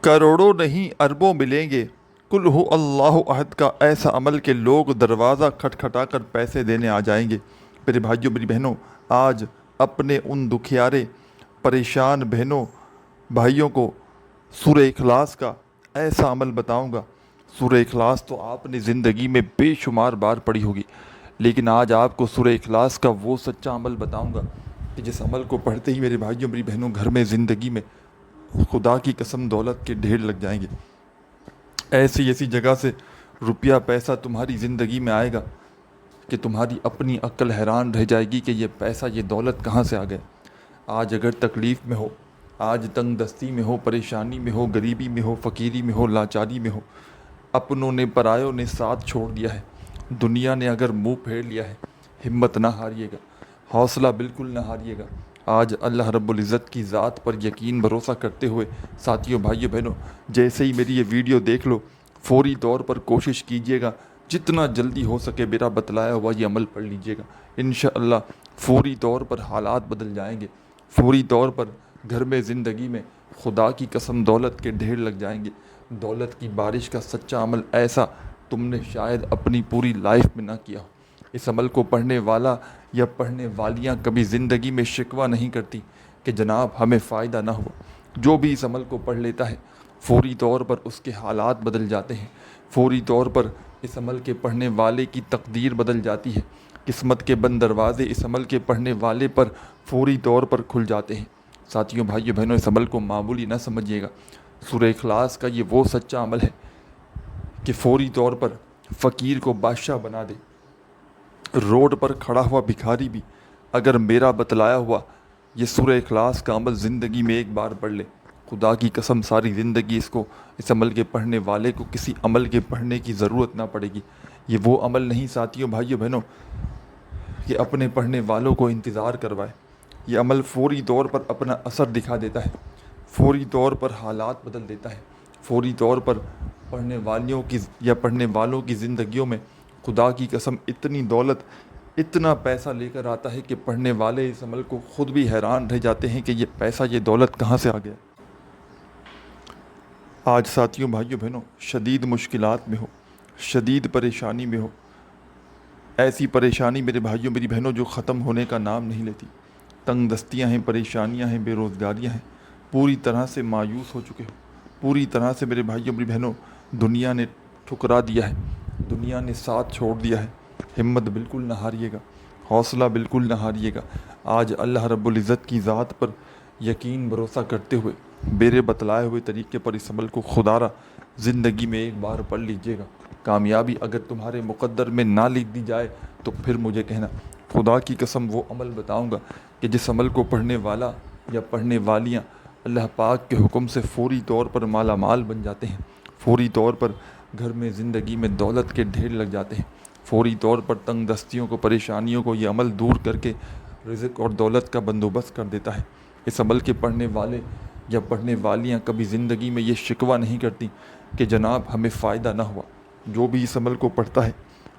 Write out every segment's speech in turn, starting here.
کروڑوں نہیں اربوں ملیں گے قل ہو اللہ احد کا ایسا عمل کہ لوگ دروازہ کھٹکھٹا کر پیسے دینے آ جائیں گے۔ میرے بھائیوں میری بہنوں، آج اپنے ان دکھیارے پریشان بہنوں بھائیوں کو سورہ اخلاص کا ایسا عمل بتاؤں گا۔ سورہ اخلاص تو آپ نے زندگی میں بے شمار بار پڑھی ہوگی، لیکن آج آپ کو سورہ اخلاص کا وہ سچا عمل بتاؤں گا کہ جس عمل کو پڑھتے ہی میرے بھائیوں میری بہنوں گھر میں زندگی میں خدا کی قسم دولت کے ڈھیر لگ جائیں گے۔ ایسی ایسی جگہ سے روپیہ پیسہ تمہاری زندگی میں آئے گا کہ تمہاری اپنی عقل حیران رہ جائے گی کہ یہ پیسہ یہ دولت کہاں سے آ گیا۔ آج اگر تکلیف میں ہو، آج تنگ دستی میں ہو، پریشانی میں ہو، غریبی میں ہو، فقیری میں ہو، لاچاری میں ہو، اپنوں نے پرایوں نے ساتھ چھوڑ دیا ہے، دنیا نے اگر منہ پھیر لیا ہے، ہمت نہ ہاریے گا، حوصلہ بالکل نہ ہاریے گا۔ آج اللہ رب العزت کی ذات پر یقین بھروسہ کرتے ہوئے ساتھیوں بھائیوں بہنوں، جیسے ہی میری یہ ویڈیو دیکھ لو، فوری طور پر کوشش کیجیے گا جتنا جلدی ہو سکے میرا بتلایا ہوا یہ عمل پڑھ لیجیے گا۔ انشاءاللہ فوری طور پر حالات بدل جائیں گے، فوری طور پر گھر میں زندگی میں خدا کی قسم دولت کے ڈھیر لگ جائیں گے۔ دولت کی بارش کا سچا عمل ایسا تم نے شاید اپنی پوری لائف میں نہ کیا ہو۔ اس عمل کو پڑھنے والا یا پڑھنے والیاں کبھی زندگی میں شکوہ نہیں کرتی کہ جناب ہمیں فائدہ نہ ہوا۔ جو بھی اس عمل کو پڑھ لیتا ہے فوری طور پر اس کے حالات بدل جاتے ہیں، فوری طور پر اس عمل کے پڑھنے والے کی تقدیر بدل جاتی ہے، قسمت کے بند دروازے اس عمل کے پڑھنے والے پر فوری طور پر کھل جاتے ہیں۔ ساتھیوں بھائیوں بہنوں، اس عمل کو معمولی نہ سمجھیے گا۔ سورہ اخلاص کا یہ وہ سچا عمل ہے کہ فوری طور پر فقیر کو بادشاہ بنا دے۔ روڈ پر کھڑا ہوا بھکاری بھی اگر میرا بتلایا ہوا یہ سورہ اخلاص کا عمل زندگی میں ایک بار پڑھ لے، خدا کی قسم ساری زندگی اس عمل کے پڑھنے والے کو کسی عمل کے پڑھنے کی ضرورت نہ پڑے گی۔ یہ وہ عمل نہیں ساتھیوں بھائیوں بہنوں کہ اپنے پڑھنے والوں کو انتظار کروائے۔ یہ عمل فوری طور پر اپنا اثر دکھا دیتا ہے، فوری طور پر حالات بدل دیتا ہے، فوری طور پر پڑھنے والیوں کی یا پڑھنے والوں کی زندگیوں میں خدا کی قسم اتنی دولت، اتنا پیسہ لے کر آتا ہے کہ پڑھنے والے اس عمل کو خود بھی حیران رہ جاتے ہیں کہ یہ پیسہ یہ دولت کہاں سے آ گیا۔ آج ساتھیوں بھائیوں بہنوں شدید مشکلات میں ہو، شدید پریشانی میں ہو، ایسی پریشانی میرے بھائیوں میری بہنوں جو ختم ہونے کا نام نہیں لیتی، تنگ دستیاں ہیں، پریشانیاں ہیں، بے روزگاریاں ہیں، پوری طرح سے مایوس ہو چکے ہو، پوری طرح سے میرے بھائیوں میری بہنوں دنیا نے ٹھکرا دیا ہے، دنیا نے ساتھ چھوڑ دیا ہے، ہمت بالکل نہ ہاریے گا، حوصلہ بالکل نہ ہاریے گا۔ آج اللہ رب العزت کی ذات پر یقین بھروسہ کرتے ہوئے میرے بتلائے ہوئے طریقے پر اس عمل کو خدارہ زندگی میں ایک بار پڑھ لیجیے گا۔ کامیابی اگر تمہارے مقدر میں نہ لکھ دی جائے تو پھر مجھے کہنا، خدا کی قسم وہ عمل بتاؤں گا کہ جس عمل کو پڑھنے والا یا پڑھنے والیاں اللہ پاک کے حکم سے فوری طور پر مالا مال بن جاتے ہیں، فوری طور پر گھر میں زندگی میں دولت کے ڈھیر لگ جاتے ہیں، فوری طور پر تنگ دستیوں کو پریشانیوں کو یہ عمل دور کر کے رزق اور دولت کا بندوبست کر دیتا ہے۔ اس عمل کے پڑھنے والے یا پڑھنے والیاں کبھی زندگی میں یہ شکوہ نہیں کرتی کہ جناب ہمیں فائدہ نہ ہوا۔ جو بھی اس عمل کو پڑھتا ہے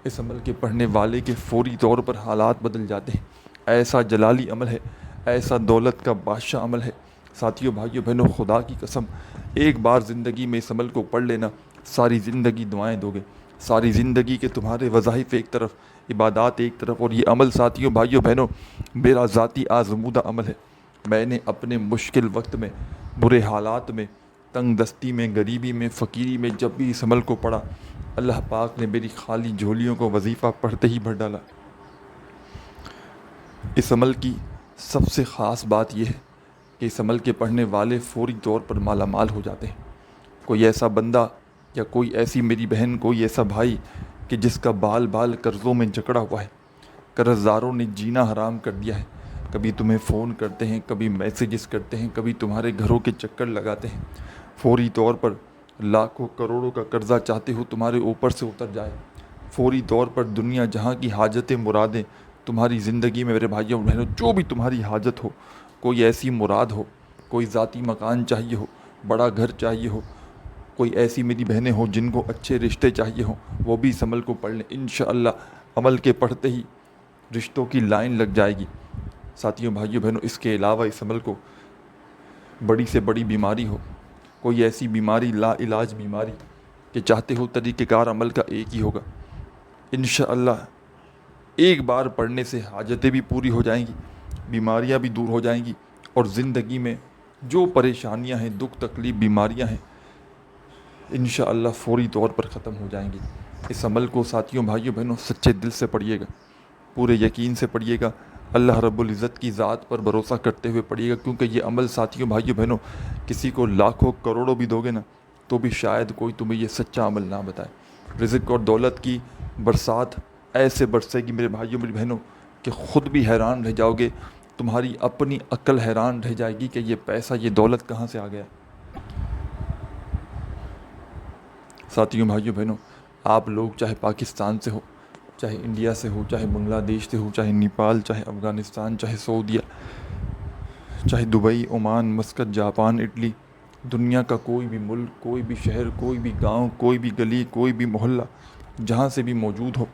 اس عمل کے پڑھنے والے کے فوری طور پر حالات بدل جاتے ہیں۔ ایسا جلالی عمل ہے، ایسا دولت کا بادشاہ عمل ہے۔ ساتھیوں بھائیوں بہنوں خدا کی قسم ایک بار زندگی میں اس عمل کو پڑھ لینا، ساری زندگی دعائیں دو گے، ساری زندگی کے تمہارے وظائف ایک طرف، عبادات ایک طرف۔ اور یہ عمل ساتھیوں بھائیوں بہنوں میرا ذاتی آزمودہ عمل ہے۔ میں نے اپنے مشکل وقت میں، برے حالات میں، تنگ دستی میں، غریبی میں، فقیری میں جب بھی اس عمل کو پڑھا، اللہ پاک نے میری خالی جھولیوں کو وظیفہ پڑھتے ہی بھر ڈالا۔ اس عمل کی سب سے خاص بات یہ ہے کہ اس عمل کے پڑھنے والے فوری طور پر مالا مال ہو جاتے ہیں۔ کوئی ایسا بندہ یا کوئی ایسی میری بہن، کوئی ایسا بھائی کہ جس کا بال بال قرضوں میں جکڑا ہوا ہے، قرض داروں نے جینا حرام کر دیا ہے، کبھی تمہیں فون کرتے ہیں، کبھی میسیجز کرتے ہیں، کبھی تمہارے گھروں کے چکر لگاتے ہیں، فوری طور پر لاکھوں کروڑوں کا قرضہ چاہتے ہو تمہارے اوپر سے اتر جائے، فوری طور پر دنیا جہاں کی حاجتیں مرادیں تمہاری زندگی میں میرے بھائیوں بہنوں جو بھی تمہاری حاجت ہو، کوئی ایسی مراد ہو، کوئی ذاتی مکان چاہیے ہو، بڑا گھر چاہیے ہو، کوئی ایسی میری بہنیں ہوں جن کو اچھے رشتے چاہیے ہوں، وہ بھی اس عمل کو پڑھ لیں۔ انشاءاللہ عمل کے پڑھتے ہی رشتوں کی لائن لگ جائے گی۔ ساتھیوں بھائیوں بہنوں اس کے علاوہ اس عمل کو بڑی سے بڑی بیماری ہو، کوئی ایسی بیماری لا علاج بیماری کہ چاہتے ہو طریقہ کار عمل کا ایک ہی ہوگا. انشاءاللہ ایک بار پڑھنے سے حاجتیں بھی پوری ہو جائیں گی, بیماریاں بھی دور ہو جائیں گی, اور زندگی میں جو پریشانیاں ہیں, دکھ تکلیف, بیماریاں ہیں, انشاءاللہ فوری طور پر ختم ہو جائیں گی. اس عمل کو ساتھیوں, بھائیوں, بہنوں سچے دل سے پڑھیے گا, پورے یقین سے پڑھیے گا, اللہ رب العزت کی ذات پر بھروسہ کرتے ہوئے پڑھیے گا, کیونکہ یہ عمل ساتھیوں, بھائیوں, بہنوں کسی کو لاکھوں کروڑوں بھی دو گے نا تو بھی شاید کوئی تمہیں یہ سچا عمل نہ بتائے. رزق اور دولت کی برسات ایسے برسے گی میرے بھائیوں, میری بہنوں, کہ خود بھی حیران رہ جاؤ گے, تمہاری اپنی عقل حیران رہ جائے گی کہ یہ پیسہ, یہ دولت کہاں سے آ گیا. ساتھیوں, بھائیوں, بہنوں, آپ لوگ چاہے پاکستان سے ہو, چاہے انڈیا سے ہو, چاہے بنگلہ دیش سے ہو, چاہے نیپال, چاہے افغانستان, چاہے سعودیہ, چاہے Dubai, Oman, Muscat, Japan, Italy, دنیا کا کوئی بھی ملک, کوئی بھی شہر, کوئی بھی گاؤں, کوئی بھی گلی, کوئی بھی محلہ, جہاں سے بھی موجود ہو,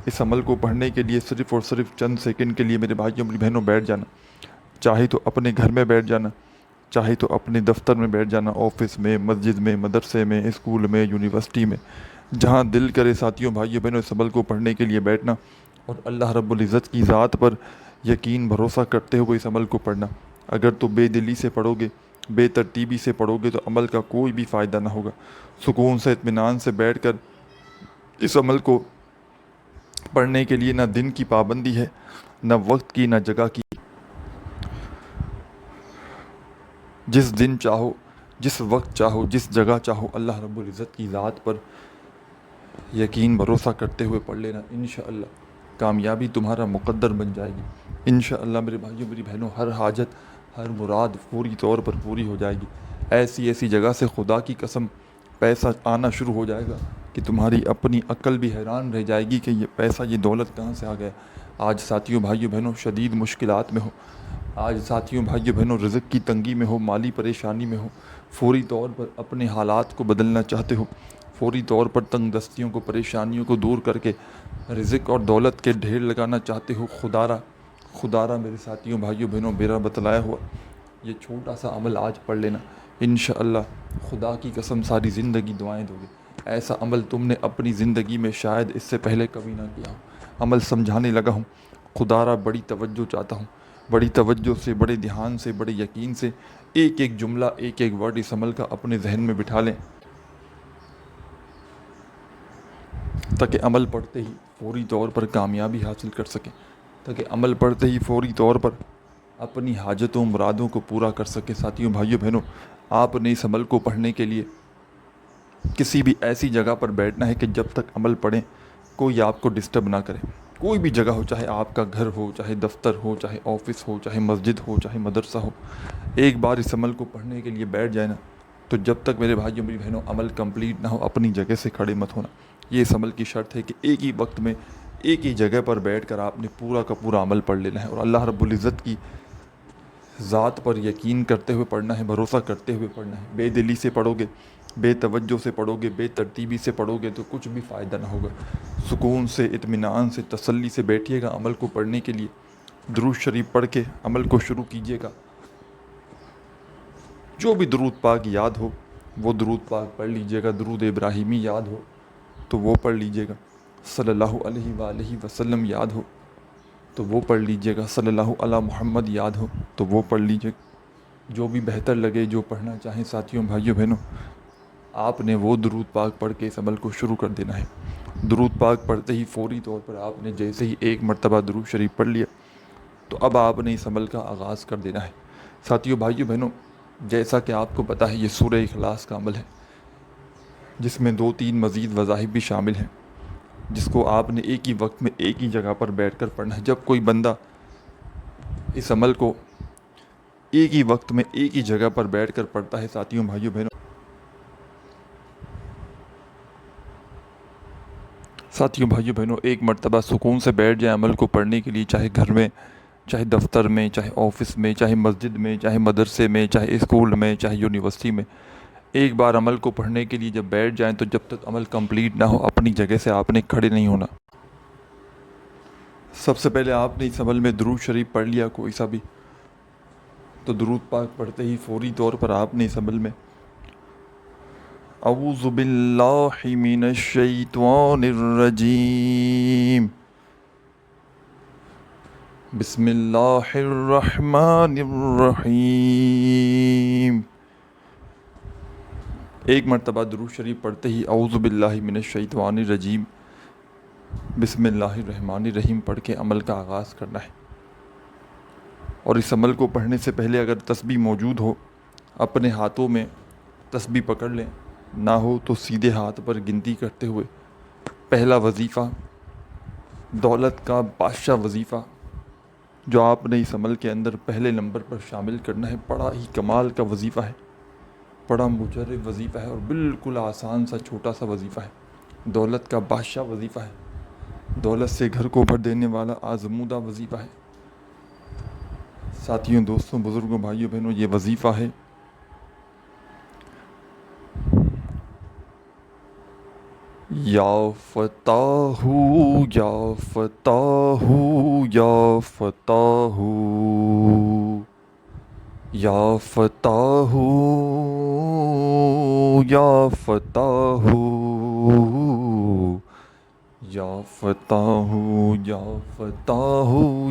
اس عمل کو پڑھنے کے لیے صرف اور صرف چند سیکنڈ کے لیے میرے بھائیوں, میری بہنوں بیٹھ جانا. چاہے تو اپنے گھر میں بیٹھ جانا, چاہے تو اپنے دفتر میں بیٹھ جانا, آفس میں, مسجد میں, مدرسے میں, اسکول میں, یونیورسٹی میں, جہاں دل کرے ساتھیوں, بھائیوں, بہنوں اس عمل کو پڑھنے کے لیے بیٹھنا, اور اللہ رب العزت کی ذات پر یقین بھروسہ کرتے ہوئے اس عمل کو پڑھنا. اگر تو بے دلی سے پڑھو گے, بے ترتیبی سے پڑھو گے تو عمل کا کوئی بھی فائدہ نہ ہوگا. سکون سے, اطمینان سے بیٹھ کر اس عمل کو پڑھنے کے لیے نہ دن کی پابندی ہے, نہ وقت کی, نہ جگہ کی. جس دن چاہو, جس وقت چاہو, جس جگہ چاہو, اللہ رب العزت کی ذات پر یقین بھروسہ کرتے ہوئے پڑھ لینا. انشاءاللہ کامیابی تمہارا مقدر بن جائے گی. انشاءاللہ میرے بھائیوں, میری بہنوں, ہر حاجت, ہر مراد فوری طور پر پوری ہو جائے گی. ایسی ایسی جگہ سے خدا کی قسم پیسہ آنا شروع ہو جائے گا کہ تمہاری اپنی عقل بھی حیران رہ جائے گی کہ یہ پیسہ, یہ دولت کہاں سے آ گیا. آج ساتھیوں, بھائیوں, بہنوں شدید مشکلات میں ہو, آج ساتھیوں, بھائیوں, بہنوں رزق کی تنگی میں ہو, مالی پریشانی میں ہو, فوری طور پر اپنے حالات کو بدلنا چاہتے ہو, فوری طور پر تنگ دستیوں کو, پریشانیوں کو دور کر کے رزق اور دولت کے ڈھیر لگانا چاہتے ہو, خدارہ میرے ساتھیوں, بھائیوں, بہنوں میرا بتلایا ہوا یہ چھوٹا سا عمل آج پڑھ لینا. انشاءاللہ خدا کی قسم ساری زندگی دعائیں دو گے. ایسا عمل تم نے اپنی زندگی میں شاید اس سے پہلے کبھی نہ کیا ہو. عمل سمجھانے لگا ہوں, خدارہ بڑی توجہ چاہتا ہوں, بڑی توجہ سے, بڑے دھیان سے, بڑے یقین سے ایک ایک جملہ, ایک ایک ورڈ اس عمل کا اپنے ذہن میں بٹھا لیں, تاکہ عمل پڑھتے ہی فوری طور پر کامیابی حاصل کر سکیں, تاکہ عمل پڑھتے ہی فوری طور پر اپنی حاجتوں, مرادوں کو پورا کر سکیں. ساتھیوں, بھائیوں, بہنوں, آپ نے اس عمل کو پڑھنے کے لیے کسی بھی ایسی جگہ پر بیٹھنا ہے کہ جب تک عمل پڑھیں کوئی آپ کو ڈسٹرب نہ کرے. کوئی بھی جگہ ہو, چاہے آپ کا گھر ہو, چاہے دفتر ہو, چاہے آفس ہو, چاہے مسجد ہو, چاہے مدرسہ ہو, ایک بار اس عمل کو پڑھنے کے لیے بیٹھ جائے نا تو جب تک میرے بھائیوں, میری بہنوں عمل کمپلیٹ نہ ہو اپنی جگہ سے کھڑے مت ہونا. یہ اس عمل کی شرط ہے کہ ایک ہی وقت میں, ایک ہی جگہ پر بیٹھ کر آپ نے پورا کا پورا عمل پڑھ لینا ہے, اور اللہ رب العزت کی ذات پر یقین کرتے ہوئے پڑھنا ہے, بھروسہ کرتے ہوئے پڑھنا ہے. بے دلی سے پڑھو گے, بے توجہ سے پڑھو گے, بے ترتیبی سے پڑھو گے تو کچھ بھی فائدہ نہ ہوگا. سکون سے, اطمینان سے, تسلی سے بیٹھیے گا عمل کو پڑھنے کے لیے. درود شریف پڑھ کے عمل کو شروع کیجیے گا. جو بھی درود پاک یاد ہو وہ درود پاک پڑھ لیجیے گا. درود ابراہیمی یاد ہو تو وہ پڑھ لیجیے گا. صلی اللہ علیہ وآلہ وسلم یاد ہو تو وہ پڑھ لیجیے گا. صلی اللہ علی محمد یاد ہو تو وہ پڑھ لیجیے گا. جو بھی بہتر لگے, جو پڑھنا چاہیں ساتھیوں, بھائیوں, بہنوں, آپ نے وہ درود پاک پڑھ کے اس عمل کو شروع کر دینا ہے. درود پاک پڑھتے ہی فوری طور پر آپ نے جیسے ہی ایک مرتبہ درود شریف پڑھ لیا تو اب آپ نے اس عمل کا آغاز کر دینا ہے. ساتھیوں, بھائیوں, بہنوں, جیسا کہ آپ کو پتہ ہے یہ سورہ اخلاص کا عمل ہے جس میں 2-3 مزید وظائف بھی شامل ہیں, جس کو آپ نے ایک ہی وقت میں ایک ہی جگہ پر بیٹھ کر پڑھنا ہے. جب کوئی بندہ اس عمل کو ایک ہی وقت میں ایک ہی جگہ پر بیٹھ کر پڑھتا ہے ساتھیوں, بھائیوں, بہنوں, ایک مرتبہ سکون سے بیٹھ جائیں عمل کو پڑھنے کے لیے, چاہے گھر میں, چاہے دفتر میں, چاہے آفس میں, چاہے مسجد میں, چاہے مدرسے میں, چاہے اسکول میں, چاہے یونیورسٹی میں. ایک بار عمل کو پڑھنے کے لیے جب بیٹھ جائیں تو جب تک عمل کمپلیٹ نہ ہو اپنی جگہ سے آپ نے کھڑے نہیں ہونا. سب سے پہلے آپ نے اس عمل میں درود شریف پڑھ لیا کوئی سا بھی, تو درود پاک پڑھتے ہی فوری طور پر آپ نے اس عمل میں اعوذ باللہ من الشیطان الرجیم بسم اللہ الرحمن الرحیم۔ ایک مرتبہ درود شریف پڑھتے ہی اعوذ باللہ من الشیطان الرجیم بسم اللہ الرحمن الرحیم پڑھ کے عمل کا آغاز کرنا ہے۔ اور اس عمل کو پڑھنے سے پہلے اگر تسبیح موجود ہو اپنے ہاتھوں میں تسبیح پکڑ لیں، نہ ہو تو سیدھے ہاتھ پر گنتی کرتے ہوئے پہلا وظیفہ دولت کا بادشاہ وظیفہ جو آپ نے اس عمل کے اندر پہلے نمبر پر شامل کرنا ہے، بڑا ہی کمال کا وظیفہ ہے، بڑا مجرب وظیفہ ہے اور بالکل آسان سا چھوٹا سا وظیفہ ہے۔ دولت کا بادشاہ وظیفہ ہے، دولت سے گھر کو بھر دینے والا آزمودہ وظیفہ ہے۔ ساتھیوں، دوستوں، بزرگوں، بھائیوں، بہنوں، یہ وظیفہ ہے یا فتاح یا فتاح یا فتاح یا فتاح یا فتاح یا فتاح یا فتاح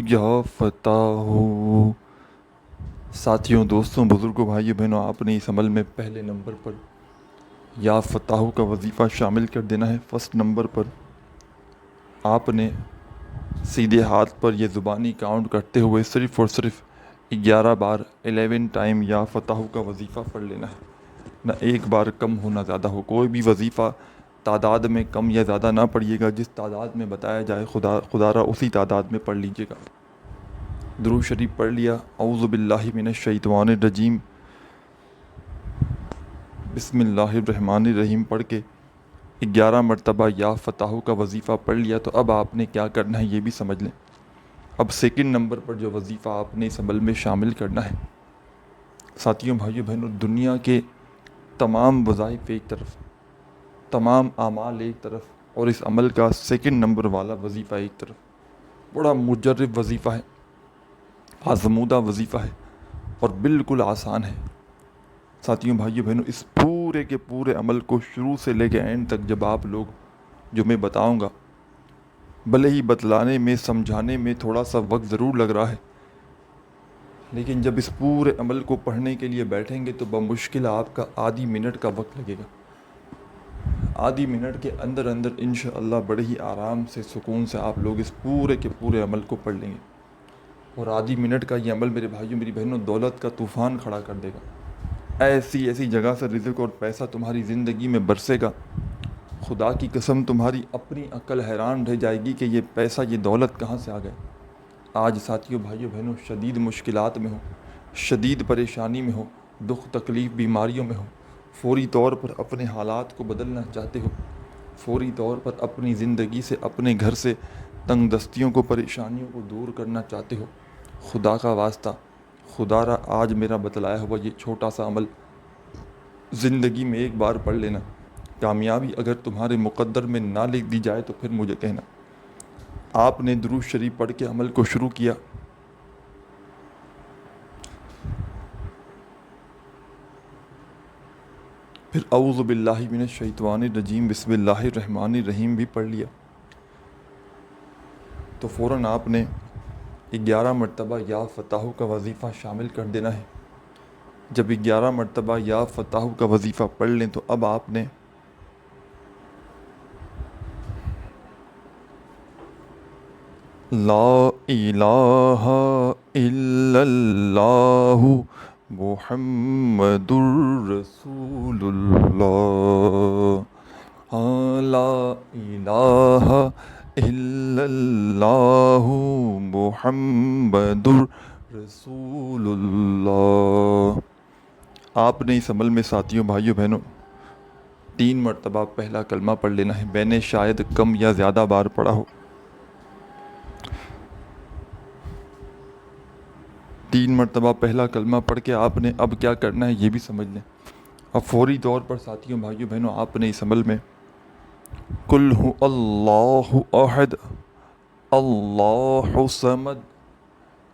یا فتاح۔ ساتھیوں، دوستوں، بزرگوں، بھائیوں، بہنوں، آپ نے اس عمل میں پہلے نمبر پر یا فتاح کا وظیفہ شامل کر دینا ہے۔ فرسٹ نمبر پر آپ نے سیدھے ہاتھ پر یہ زبانی کاؤنٹ کرتے ہوئے صرف اور صرف 11 بار 11 ٹائم یا فتاح کا وظیفہ پڑھ لینا ہے، نہ ایک بار کم ہو نہ زیادہ ہو۔ کوئی بھی وظیفہ تعداد میں کم یا زیادہ نہ پڑھیے گا، جس تعداد میں بتایا جائے خدا را اسی تعداد میں پڑھ لیجیے گا۔ درود شریف پڑھ لیا، اعوذ باللہ من الشیطان الرجیم بسم اللہ الرحمن الرحیم پڑھ کے 11 مرتبہ یا فتاح کا وظیفہ پڑھ لیا، تو اب آپ نے کیا کرنا ہے یہ بھی سمجھ لیں۔ اب سیکنڈ نمبر پر جو وظیفہ آپ نے اس عمل میں شامل کرنا ہے، ساتھیوں، بھائیوں، بہنوں، دنیا کے تمام وظائف ایک طرف، تمام اعمال ایک طرف، اور اس عمل کا سیکنڈ نمبر والا وظیفہ ایک طرف، بڑا مجرب وظیفہ ہے، آزمودہ وظیفہ ہے اور بالکل آسان ہے۔ ساتھیوں، بھائیوں، بہنوں، اس پورے کے پورے عمل کو شروع سے لے کے اینڈ تک جب آپ لوگ جو میں بتاؤں گا، بھلے ہی بتلانے میں سمجھانے میں تھوڑا سا وقت ضرور لگ رہا ہے، لیکن جب اس پورے عمل کو پڑھنے کے لیے بیٹھیں گے تو بمشکل آپ کا آدھی منٹ کا وقت لگے گا۔ آدھی منٹ کے اندر اندر انشاءاللہ بڑے ہی آرام سے، سکون سے آپ لوگ اس پورے کے پورے عمل کو پڑھ لیں گے، اور آدھی منٹ کا یہ عمل میرے بھائیوں، میری بہنوں، دولت کا طوفان کھڑا کر دے گا۔ ایسی ایسی جگہ سے رزق اور پیسہ تمہاری زندگی میں برسے گا، خدا کی قسم تمہاری اپنی عقل حیران رہ جائے گی کہ یہ پیسہ، یہ دولت کہاں سے آ گئے۔ آج ساتھیوں، بھائیوں، بہنوں، شدید مشکلات میں ہو، شدید پریشانی میں ہو، دکھ تکلیف بیماریوں میں ہو، فوری طور پر اپنے حالات کو بدلنا چاہتے ہو، فوری طور پر اپنی زندگی سے، اپنے گھر سے تنگ دستیوں کو، پریشانیوں کو دور کرنا چاہتے ہو، خدا کا واسطہ، خدا را آج میرا بتلایا ہوا یہ چھوٹا سا عمل زندگی میں ایک بار پڑھ لینا۔ کامیابی اگر تمہارے مقدر میں نہ لکھ دی جائے تو پھر مجھے کہنا۔ آپ نے درود شریف پڑھ کے عمل کو شروع کیا، پھر اعوذ باللہ من الشیطان الرجیم بسم اللہ الرحمن الرحیم بھی پڑھ لیا، تو فوراً آپ نے 11 مرتبہ یا فتاح کا وظیفہ شامل کر دینا ہے۔ جب 11 مرتبہ یا فتاح کا وظیفہ پڑھ لیں تو اب آپ نے لا الہ الا اللہ محمد الرسول اللہ، لا الہ الا اللہ محمد الرسول اللہ۔ آپ نے اس عمل میں ساتھیوں، بھائیوں، بہنوں، 3 مرتبہ پہلا کلمہ پڑھ لینا ہے۔ میں نے شاید کم یا زیادہ بار پڑھا ہو، 3 مرتبہ پہلا کلمہ پڑھ کے آپ نے اب کیا کرنا ہے یہ بھی سمجھ لیں۔ اب فوری طور پر ساتھیوں، بھائیوں، بہنوں، آپ نے اس عمل میں قل هو اللہ احد اللہ صمد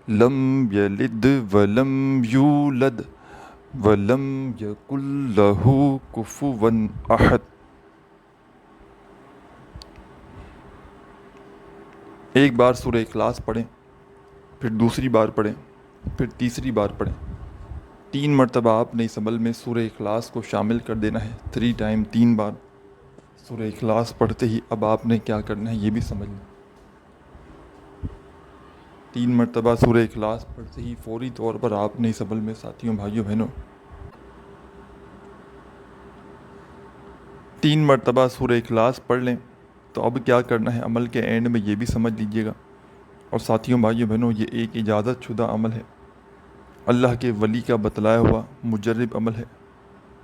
لم یلد ولم یولد وَلَمْ يَكُنْ لَهُ كُفُوًا أَحَدٌ۔ ایک بار سورہ اخلاص پڑھیں، پھر دوسری بار پڑھیں، پھر تیسری بار پڑھیں۔ 3 مرتبہ آپ نے اس عمل میں سورہ اخلاص کو شامل کر دینا ہے، 3 ٹائم 3 بار۔ سورہ اخلاص پڑھتے ہی اب آپ نے کیا کرنا ہے یہ بھی سمجھ لیں۔ 3 مرتبہ سورہ اخلاص پڑھتے ہی فوری طور پر آپ نے اس عمل میں ساتھیوں بھائیوں بہنوں 3 مرتبہ سورہ اخلاص پڑھ لیں تو اب کیا کرنا ہے عمل کے اینڈ میں یہ بھی سمجھ لیجئے گا۔ اور ساتھیوں بھائیوں بہنوں یہ ایک اجازت شدہ عمل ہے، اللہ کے ولی کا بتلایا ہوا مجرب عمل ہے۔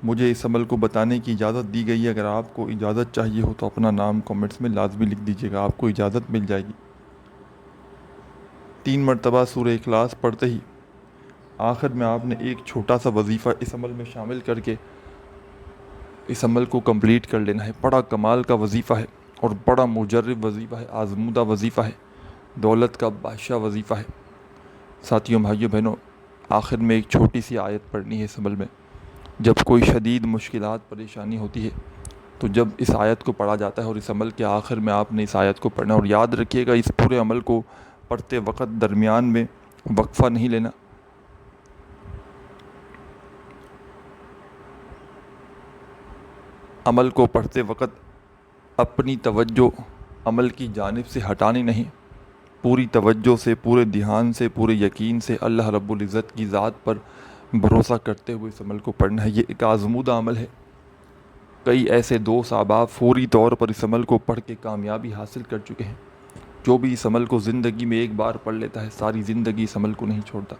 مجھے اس عمل کو بتانے کی اجازت دی گئی ہے، اگر آپ کو اجازت چاہیے ہو تو اپنا نام کامنٹس میں لازمی لکھ دیجیے گا، آپ کو اجازت مل جائے گی۔ 3 مرتبہ سورہ اخلاص پڑھتے ہی آخر میں آپ نے ایک چھوٹا سا وظیفہ اس عمل میں شامل کر کے اس عمل کو کمپلیٹ کر لینا ہے۔ بڑا کمال کا وظیفہ ہے اور بڑا مجرب وظیفہ ہے، آزمودہ وظیفہ ہے، دولت کا بادشاہ وظیفہ ہے۔ ساتھیوں بھائیوں بہنوں آخر میں ایک چھوٹی سی آیت پڑھنی ہے اس عمل میں۔ جب کوئی شدید مشکلات پریشانی ہوتی ہے تو جب اس آیت کو پڑھا جاتا ہے اور اس عمل کے آخر میں آپ نے اس آیت کو پڑھنا ہے، اور یاد رکھیے گا اس پورے عمل کو پڑھتے وقت درمیان میں وقفہ نہیں لینا۔ عمل کو پڑھتے وقت اپنی توجہ عمل کی جانب سے ہٹانی نہیں، پوری توجہ سے، پورے دھیان سے، پورے یقین سے اللہ رب العزت کی ذات پر بھروسہ کرتے ہوئے اس عمل کو پڑھنا ہے۔ یہ ایک آزمودہ عمل ہے۔ کئی ایسے دوست احباب فوری طور پر اس عمل کو پڑھ کے کامیابی حاصل کر چکے ہیں۔ جو بھی اس عمل کو زندگی میں ایک بار پڑھ لیتا ہے ساری زندگی اس عمل کو نہیں چھوڑتا۔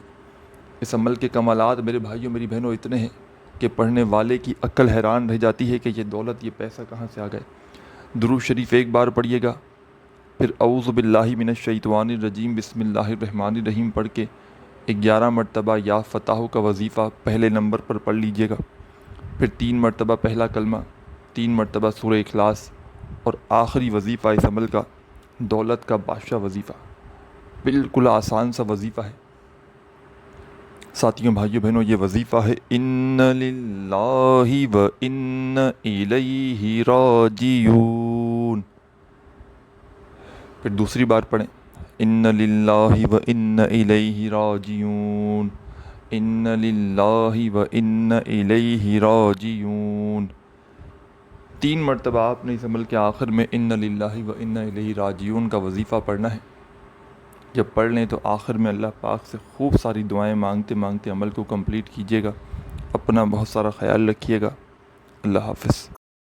اس عمل کے کمالات میرے بھائیوں میری بہنوں اتنے ہیں کہ پڑھنے والے کی عقل حیران رہ جاتی ہے کہ یہ دولت یہ پیسہ کہاں سے آ گئے۔ درود شریف ایک بار پڑھیے گا، پھر اعوذ باللہ من الشیطان الرجیم بسم اللہ الرحمن الرحیم پڑھ کے 11 مرتبہ یا فتح کا وظیفہ پہلے نمبر پر پڑھ لیجئے گا، پھر 3 مرتبہ پہلا کلمہ، 3 مرتبہ سورہ اخلاص، اور آخری وظیفہ اس عمل کا دولت کا بادشاہ وظیفہ۔ بالکل آسان سا وظیفہ ہے۔ ساتھیوں بھائیوں بہنوں یہ وظیفہ ہے ان للہ و ان الیہ راجعون۔ پھر دوسری بار پڑھیں ان للہ و ان الیہ راجعون، ان للہ و ان الیہ راجعون۔ 3 مرتبہ آپ نے اس عمل کے آخر میں ان للہ و ان الیہ راجعون کا وظیفہ پڑھنا ہے۔ جب پڑھ لیں تو آخر میں اللہ پاک سے خوب ساری دعائیں مانگتے مانگتے عمل کو کمپلیٹ کیجیے گا۔ اپنا بہت سارا خیال رکھیے گا۔ اللہ حافظ۔